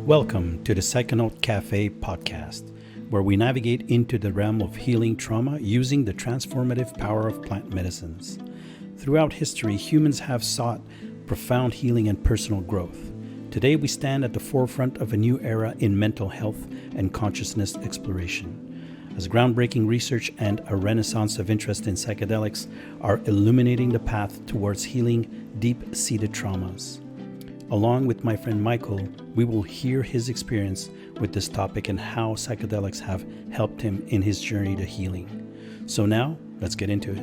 Welcome to the Psychonaut Cafe podcast, where we navigate into the realm of healing trauma using the transformative power of plant medicines. Throughout history, humans have sought profound healing and personal growth. Today, we stand at the forefront of a new era in mental health and consciousness exploration, as groundbreaking research and a renaissance of interest in psychedelics are illuminating the path towards healing deep-seated traumas. Along with my friend Michael, we will hear his experience with this topic and how psychedelics have helped him in his journey to healing. So now, let's get into it.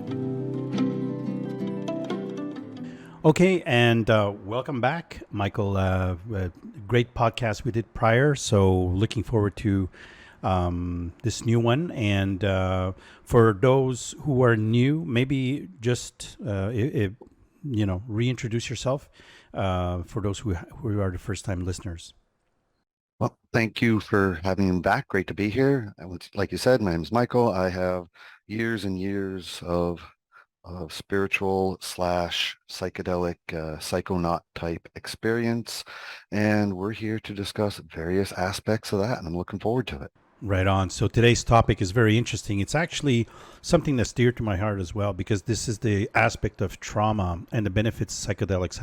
Okay, and welcome back, Michael. Great podcast we did prior, so looking forward to this new one. And for those who are new, maybe just reintroduce yourself for those who are the first-time listeners. Well, thank you for having me back. Great to be here. Like you said, my name is Michael. I have years and years of spiritual / psychedelic psychonaut type experience, and we're here to discuss various aspects of that, and I'm looking forward to it. Right on. So today's topic is very interesting. It's actually something that's dear to my heart as well, because this is the aspect of trauma and the benefits psychedelics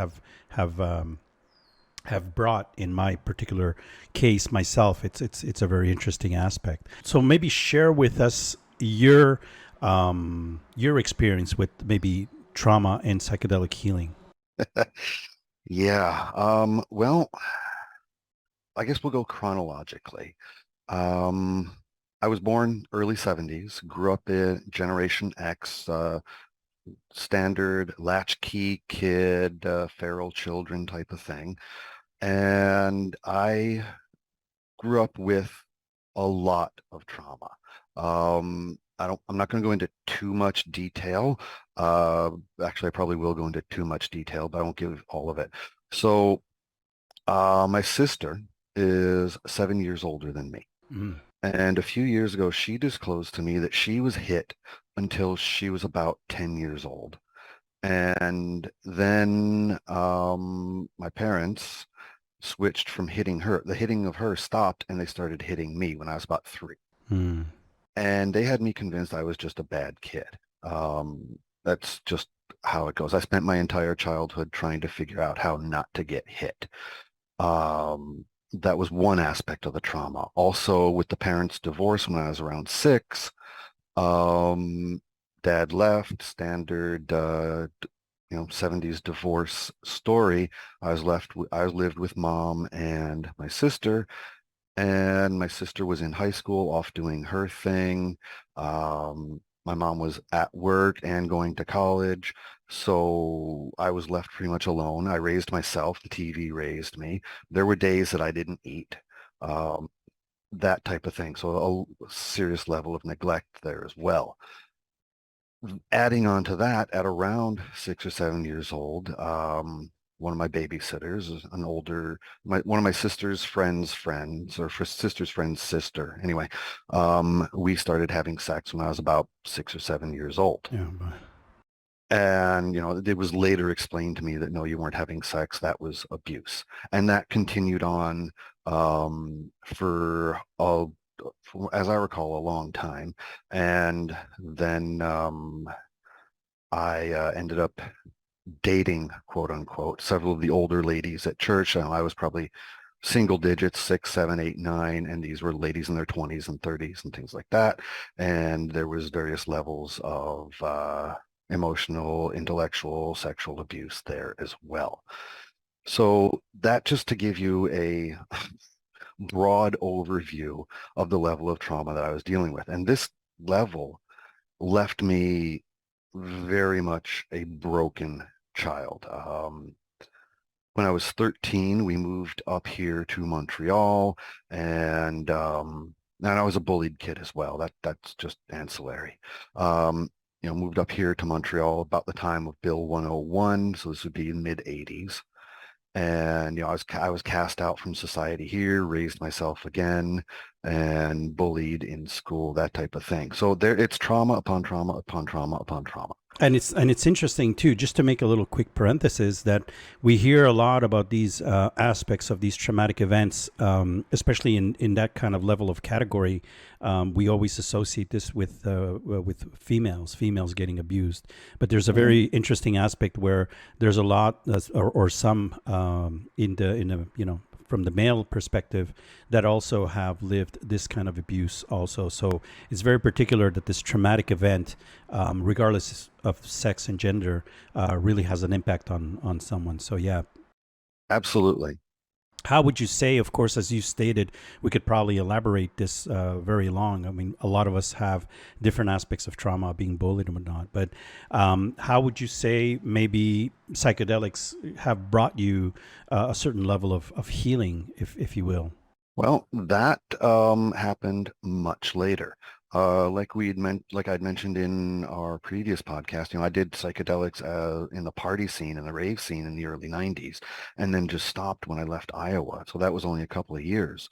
have brought in my particular case myself. It's a very interesting aspect. So maybe share with us your experience with maybe trauma and psychedelic healing. Yeah. Well, I guess we'll go chronologically. I was born early 70s, grew up in Generation X, standard latchkey kid, feral children type of thing. And I grew up with a lot of trauma. I'm not going to go into too much detail. Actually, I probably will go into too much detail, but I won't give all of it. So my sister is 7 years older than me. Mm. And a few years ago, she disclosed to me that she was hit until she was about 10 years old. And then my parents switched from hitting her. The hitting of her stopped, and they started hitting me when I was about 3. Mm. And they had me convinced I was just a bad kid. That's just how it goes. I spent my entire childhood trying to figure out how not to get hit. That was one aspect of the trauma. Also, with the parents' divorce when I was around 6, dad left, standard, 70s divorce story. I lived with mom and my sister was in high school, off doing her thing. My mom was at work and going to college, so I was left pretty much alone. I raised myself. The TV raised me. There were days that I didn't eat, that type of thing. So a serious level of neglect there as well. Adding on to that, at around 6 or 7 years old, one of my babysitters is one of my sister's friend's friends, or sister's friend's sister. Anyway, we started having sex when I was about 6 or 7 years old. Yeah, and, it was later explained to me that no, you weren't having sex. That was abuse. And that continued on as I recall, a long time. And then I ended up dating, quote unquote, several of the older ladies at church. I was probably single digits, 6, 7, 8, 9, and these were ladies in their 20s and 30s and things like that. And there was various levels of emotional, intellectual, sexual abuse there as well. So that just to give you a broad overview of the level of trauma that I was dealing with. And this level left me very much a broken child. When I was 13, we moved up here to Montreal, and I was a bullied kid as well. That's just ancillary. Moved up here to Montreal about the time of Bill 101, so this would be in mid-80s. And I was cast out from society here, raised myself again, and bullied in school, that type of thing. So it's trauma upon trauma upon trauma upon trauma. And it's interesting too. Just to make a little quick parenthesis, that we hear a lot about these aspects of these traumatic events, especially in that kind of level of category. We always associate this with females getting abused. But there's a Mhm. very interesting aspect where there's a lot, or some in the from the male perspective, that also have lived this kind of abuse also. So it's very particular that this traumatic event, regardless of sex and gender, really has an impact on someone. So yeah, Absolutely. how would you say? Of course, as you stated, we could probably elaborate this very long. I mean, a lot of us have different aspects of trauma, being bullied and whatnot. But how would you say maybe psychedelics have brought you a certain level of healing, if you will? Well, that happened much later. Like I'd mentioned in our previous podcast, I did psychedelics in the party scene and the rave scene in the early 90s, and then just stopped when I left Iowa. So that was only a couple of years.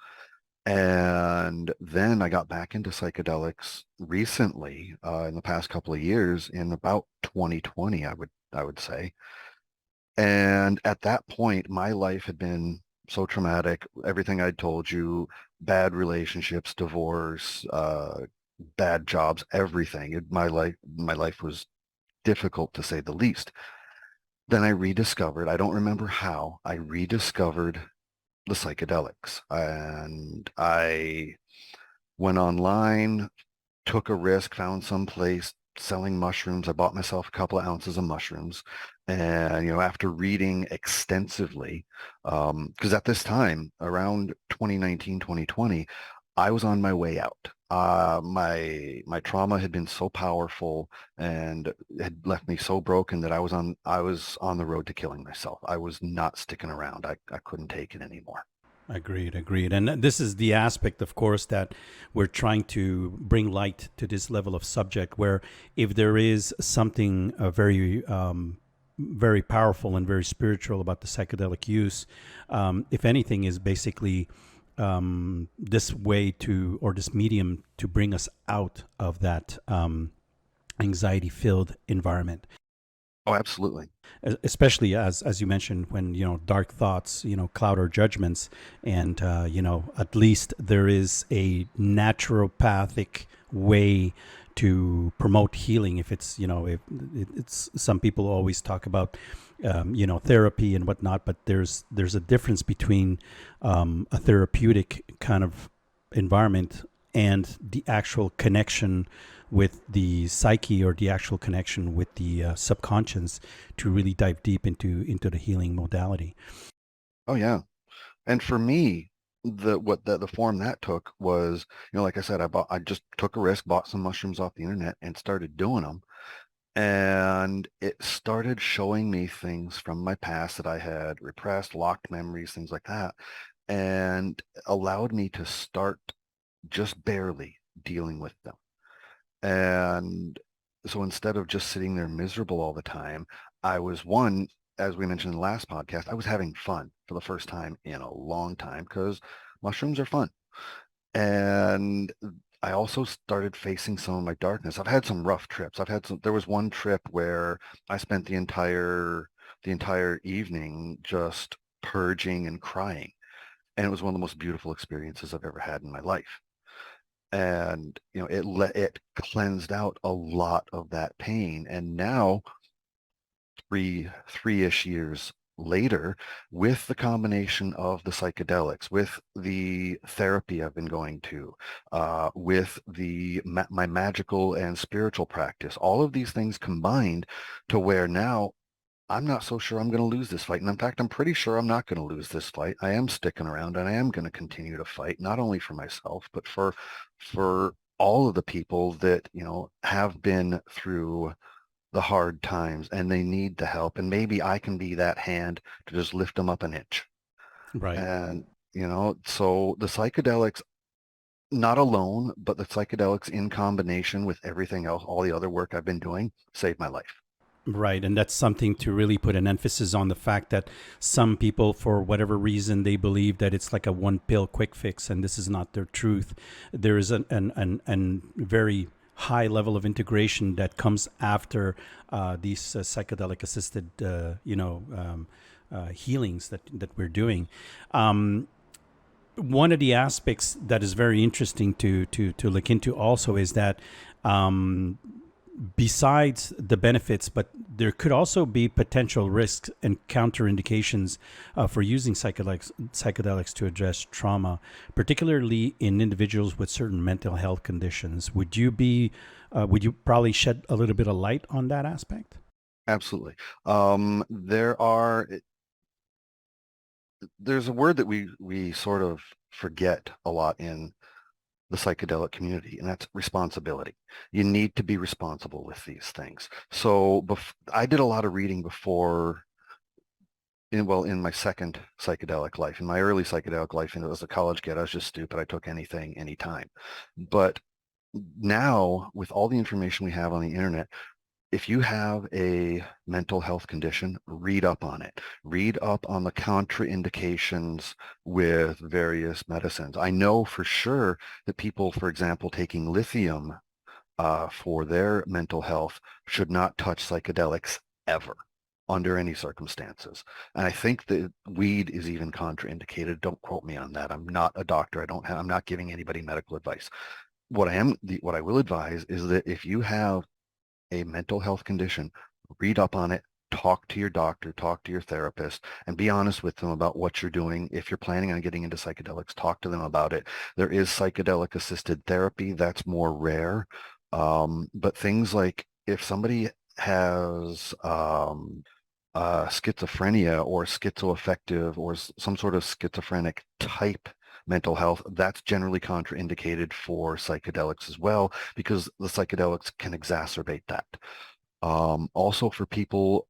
And then I got back into psychedelics recently, in the past couple of years, in about 2020, I would say. And at that point, my life had been so traumatic. Everything I'd told you, bad relationships, divorce, bad jobs, everything. My life was difficult to say the least. Then I rediscovered, I don't remember how, I rediscovered the psychedelics. And I went online, took a risk, found some place selling mushrooms. I bought myself a couple of ounces of mushrooms. And, after reading extensively, because at this time, around 2019, 2020, I was on my way out. My trauma had been so powerful and had left me so broken that I was on the road to killing myself. I was not sticking around. I couldn't take it anymore. Agreed, agreed. And this is the aspect, of course, that we're trying to bring light to this level of subject, where if there is something very powerful and very spiritual about the psychedelic use, if anything, is basically this way to, or this medium to bring us out of that anxiety filled environment. Oh, absolutely. Especially as you mentioned, when dark thoughts cloud our judgments, and at least there is a naturopathic way to promote healing. If it's if it's, some people always talk about therapy and whatnot, but there's a difference between a therapeutic kind of environment and the actual connection with the psyche, or the actual connection with the subconscious, to really dive deep into the healing modality. Oh, yeah. And for me, the form that took was, like I said, I just took a risk, bought some mushrooms off the internet and started doing them. And it started showing me things from my past that I had repressed, locked memories, things like that, and allowed me to start just barely dealing with them. And so instead of just sitting there miserable all the time, I was one, as we mentioned in the last podcast, I was having fun for the first time in a long time because mushrooms are fun. And I also started facing some of my darkness. I've had some rough trips. There was one trip where I spent the entire evening just purging and crying. And it was one of the most beautiful experiences I've ever had in my life. And it cleansed out a lot of that pain. And now, three-ish years later, with the combination of the psychedelics, with the therapy I've been going to, with my magical and spiritual practice, all of these things combined to where now I'm not so sure I'm going to lose this fight. And in fact, I'm pretty sure I'm not going to lose this fight. I am sticking around and I am going to continue to fight, not only for myself, but for all of the people that, have been through the hard times and they need the help. And maybe I can be that hand to just lift them up an inch. Right. And, so the psychedelics, not alone, but the psychedelics in combination with everything else, all the other work I've been doing, saved my life. Right, and that's something to really put an emphasis on, the fact that some people, for whatever reason, they believe that it's like a one pill quick fix, and this is not their truth. There is an very high level of integration that comes after these psychedelic assisted, healings that we're doing. Um, One of the aspects that is very interesting to look into also is that um, besides the benefits, but there could also be potential risks and counterindications for using psychedelics to address trauma, particularly in individuals with certain mental health conditions. Would you probably shed a little bit of light on that aspect? Absolutely. There's a word that we sort of forget a lot in the psychedelic community, and that's responsibility. You need to be responsible with these things. So I did a lot of reading before, in my second psychedelic life. In my early psychedelic life, and as a college kid, I was just stupid. I took anything, anytime. But now, with all the information we have on the internet, if you have a mental health condition, read up on it. Read up on the contraindications with various medicines. I know for sure that people, for example, taking lithium for their mental health should not touch psychedelics ever under any circumstances. And I think that weed is even contraindicated. Don't quote me on that. I'm not a doctor. I'm not giving anybody medical advice. What I will advise is that if you have a mental health condition, read up on it, talk to your doctor, talk to your therapist, and be honest with them about what you're doing. If you're planning on getting into psychedelics, talk to them about it. There is psychedelic assisted therapy. That's more rare. But things like if somebody has schizophrenia or schizoaffective or some sort of schizophrenic type mental health, that's generally contraindicated for psychedelics as well, because the psychedelics can exacerbate that. Also for people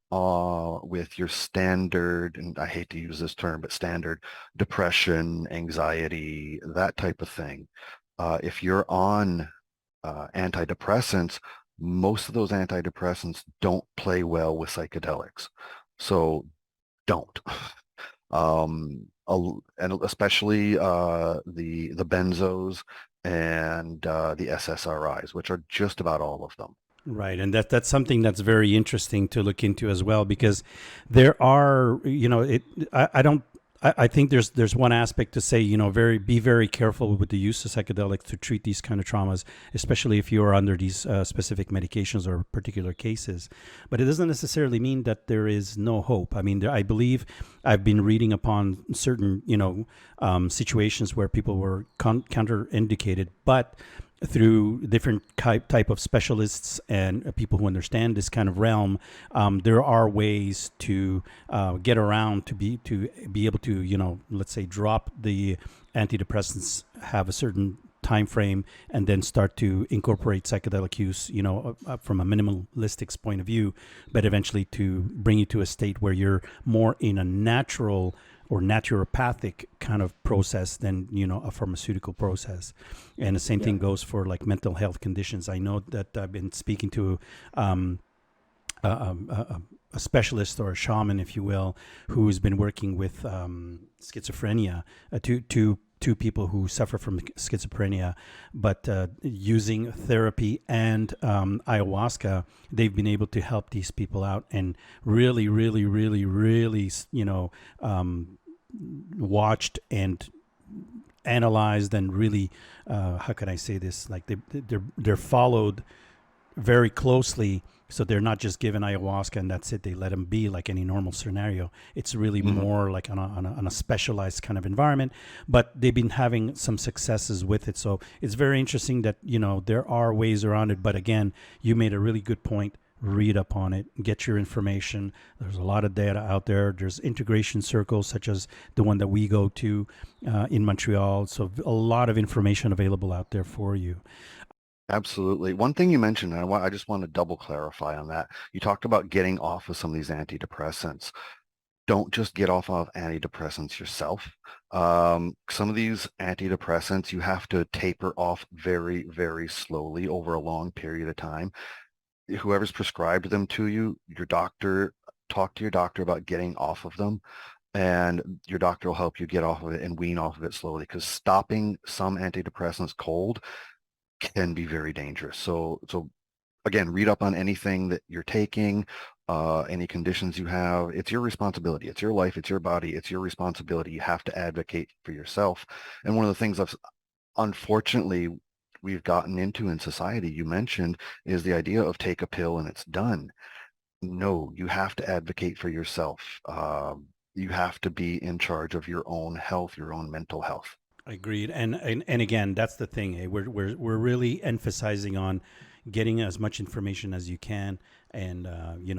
with your standard, and I hate to use this term, but standard depression, anxiety, that type of thing. If you're on antidepressants, most of those antidepressants don't play well with psychedelics. So don't. And especially the benzos and the SSRIs, which are just about all of them. Right, and that's something that's very interesting to look into as well, because there are, I don't, I think there's one aspect to say, be very careful with the use of psychedelics to treat these kind of traumas, especially if you are under these specific medications or particular cases. But it doesn't necessarily mean that there is no hope. I mean, I believe I've been reading upon certain, situations where people were counterindicated, but through different type of specialists and people who understand this kind of realm, there are ways to get around to be able to, let's say, drop the antidepressants, have a certain time frame, and then start to incorporate psychedelic use, from a minimalistic point of view, but eventually to bring you to a state where you're more in a natural or naturopathic kind of process than a pharmaceutical process. And the same Yeah. thing goes for like mental health conditions. I know that I've been speaking to a specialist or a shaman, if you will, who's been working with schizophrenia, two people who suffer from schizophrenia, but using therapy and ayahuasca, they've been able to help these people out and really, really, really, really, watched and analyzed and really, how can I say this? Like they're followed very closely. So they're not just given ayahuasca and that's it. They let them be like any normal scenario. It's really Mhm. more like on a specialized kind of environment. But they've been having some successes with it. So it's very interesting that there are ways around it. But again, you made a really good point. Read up on it, get your information. There's a lot of data out there. There's integration circles such as the one that we go to in Montreal. So a lot of information available out there for you. Absolutely. One thing you mentioned, and I just want to double clarify on that. You talked about getting off of some of these antidepressants. Don't just get off of antidepressants yourself. Some of these antidepressants, you have to taper off very, very slowly over a long period of time. Whoever's prescribed them to you, talk to your doctor about getting off of them, and your doctor will help you get off of it and wean off of it slowly, because stopping some antidepressants cold can be very dangerous. So again, read up on anything that you're taking, any conditions you have. It's your responsibility. It's your life. It's your body. It's your responsibility. You have to advocate for yourself. And one of the things unfortunately, we've gotten into in society, you mentioned, is the idea of take a pill and it's done. No, you have to advocate for yourself. You have to be in charge of your own health, your own mental health. Agreed. And again, that's the thing. Hey, we're really emphasizing on getting as much information as you can, and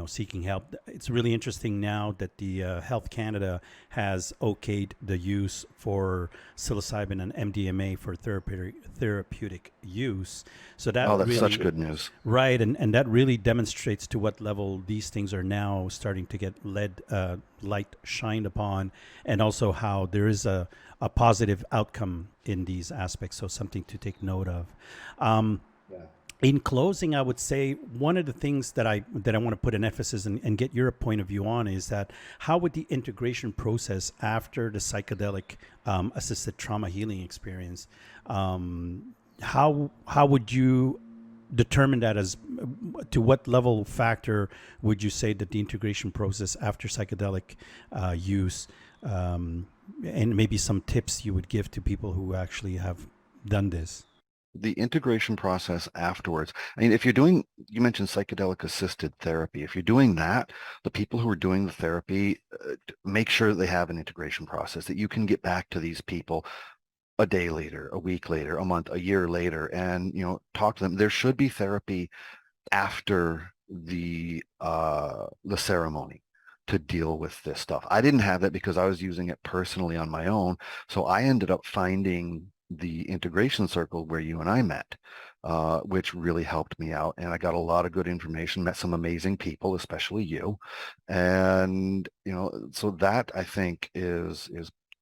seeking help. It's really interesting now that the Health Canada has okayed the use for psilocybin and MDMA for therapeutic use. So that Oh, that's such really good news. right, and that really demonstrates to what level these things are now starting to get light shined upon, and also how there is a positive outcome in these aspects. So something to take note of. Um, Yeah. in closing, I would say one of the things that I want to put an emphasis and get your point of view on is that how would the integration process after the psychedelic assisted trauma healing experience, how would you determine that as to what level factor would you say that the integration process after psychedelic use, and maybe some tips you would give to people who actually have done this? The integration process afterwards. I mean, if you're doing, you mentioned psychedelic assisted therapy. If you're doing that, the people who are doing the therapy, make sure that they have an integration process, that you can get back to these people a day later, a week later, a month, a year later, and, talk to them. There should be therapy after the ceremony to deal with this stuff. I didn't have that because I was using it personally on my own. So I ended up finding the integration circle where you and I met, which really helped me out. And I got a lot of good information, met some amazing people, especially you. And, so that I think is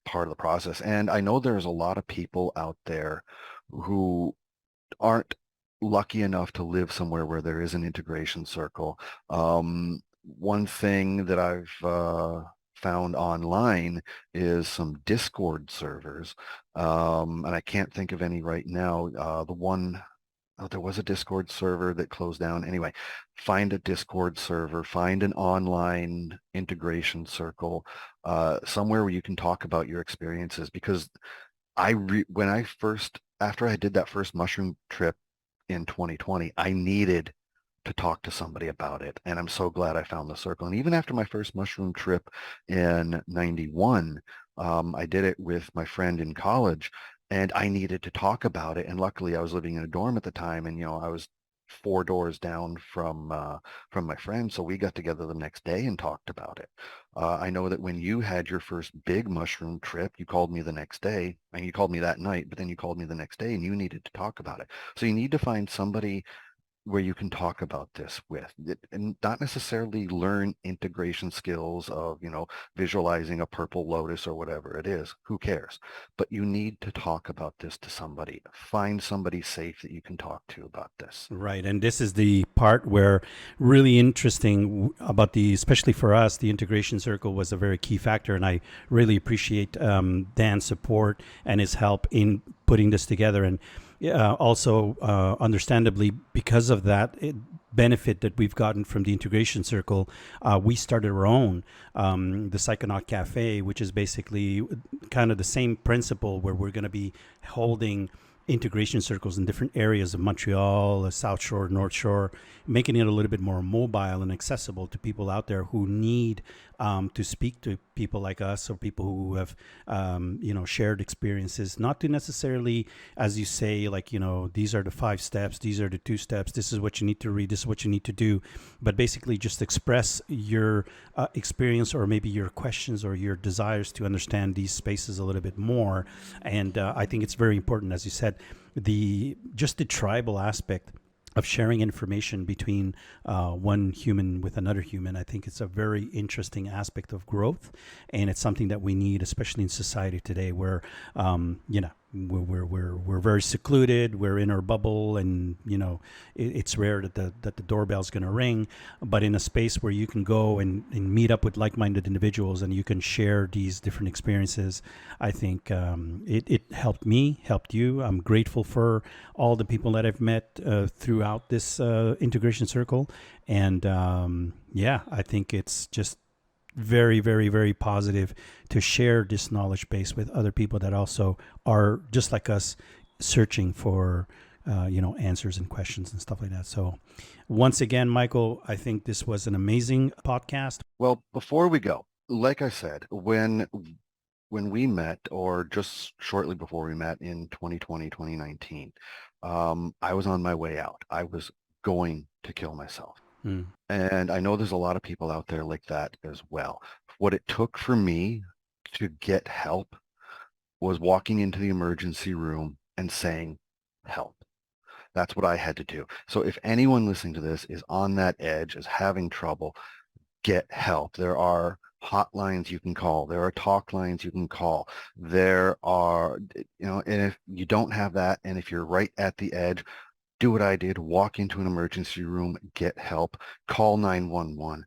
part of the process. And I know there's a lot of people out there who aren't lucky enough to live somewhere where there is an integration circle. One thing that I've found online is some Discord servers, and I can't think of any right now. There was a Discord server that closed down. Anyway, find a Discord server, find an online integration circle, somewhere where you can talk about your experiences, because when I first, after I did that first mushroom trip in 2020, I needed to talk to somebody about it. And I'm so glad I found the circle. And even after my first mushroom trip in 91, I did it with my friend in college, and I needed to talk about it. And luckily I was living in a dorm at the time, and, I was 4 doors down from my friend. So we got together the next day and talked about it. I know that when you had your first big mushroom trip, you called me the next day, and you called me that night, but then you called me the next day and you needed to talk about it. So you need to find somebody where you can talk about this with, and not necessarily learn integration skills of, visualizing a purple lotus or whatever it is. Who cares? But you need to talk about this to somebody. Find somebody safe that you can talk to about this. Right, and this is the part where really interesting about especially for us, the integration circle was a very key factor, and I really appreciate Dan's support and his help in putting this together, and also understandably because of that benefit that we've gotten from the integration circle, we started our own, the Psychonaut Cafe, which is basically kind of the same principle where we're going to be holding integration circles in different areas of Montreal, South Shore, North Shore, making it a little bit more mobile and accessible to people out there who need to speak to people like us, or people who have, shared experiences, not to necessarily, as you say, like, these are the 5 steps, these are the 2 steps, this is what you need to read, this is what you need to do, but basically just express your experience, or maybe your questions or your desires to understand these spaces a little bit more. And I think it's very important, as you said, the tribal aspect of sharing information between one human with another human. I think it's a very interesting aspect of growth, and it's something that we need, especially in society today, where we're very secluded. We're in our bubble, and it's rare that the doorbell's going to ring. But in a space where you can go and meet up with like-minded individuals, and you can share these different experiences, I think it helped me, helped you. I'm grateful for all the people that I've met throughout this integration circle, and I think it's just very, very, very positive to share this knowledge base with other people that also are just like us, searching for answers and questions and stuff like that. So once again, Michael, I think this was an amazing podcast. Well, before we go, like I said, when we met, or just shortly before we met in 2020, 2019, I was on my way out. I was going to kill myself. And I know there's a lot of people out there like that as well. What it took for me to get help was walking into the emergency room and saying, help. That's what I had to do. So if anyone listening to this is on that edge, is having trouble, get help. There are hotlines you can call. There are talk lines you can call. There are, and if you don't have that, and if you're right at the edge, do what I did, walk into an emergency room, get help, call 911.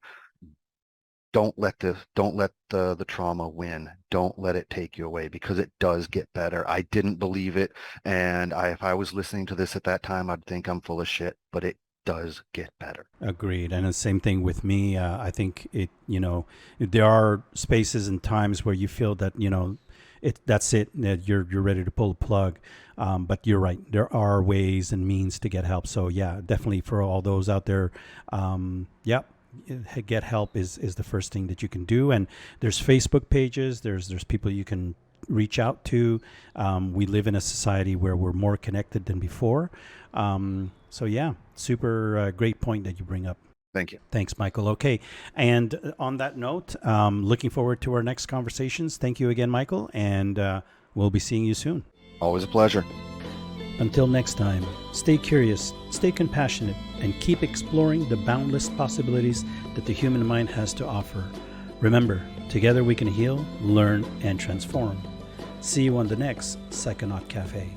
Don't let the trauma win. Don't let it take you away, because it does get better. I didn't believe it. And if I was listening to this at that time, I'd think I'm full of shit, but it does get better. Agreed. And the same thing with me. I think there are spaces and times where you feel that, that's it, that you're ready to pull the plug. But you're right. There are ways and means to get help. So yeah, definitely for all those out there, get help is the first thing that you can do. And there's Facebook pages. There's people you can reach out to. We live in a society where we're more connected than before. So yeah, super great point that you bring up. Thank you. Thanks, Michael. Okay. And on that note, looking forward to our next conversations. Thank you again, Michael. And we'll be seeing you soon. Always a pleasure. Until next time, stay curious, stay compassionate, and keep exploring the boundless possibilities that the human mind has to offer. Remember, together we can heal, learn, and transform. See you on the next Psychonaut Cafe.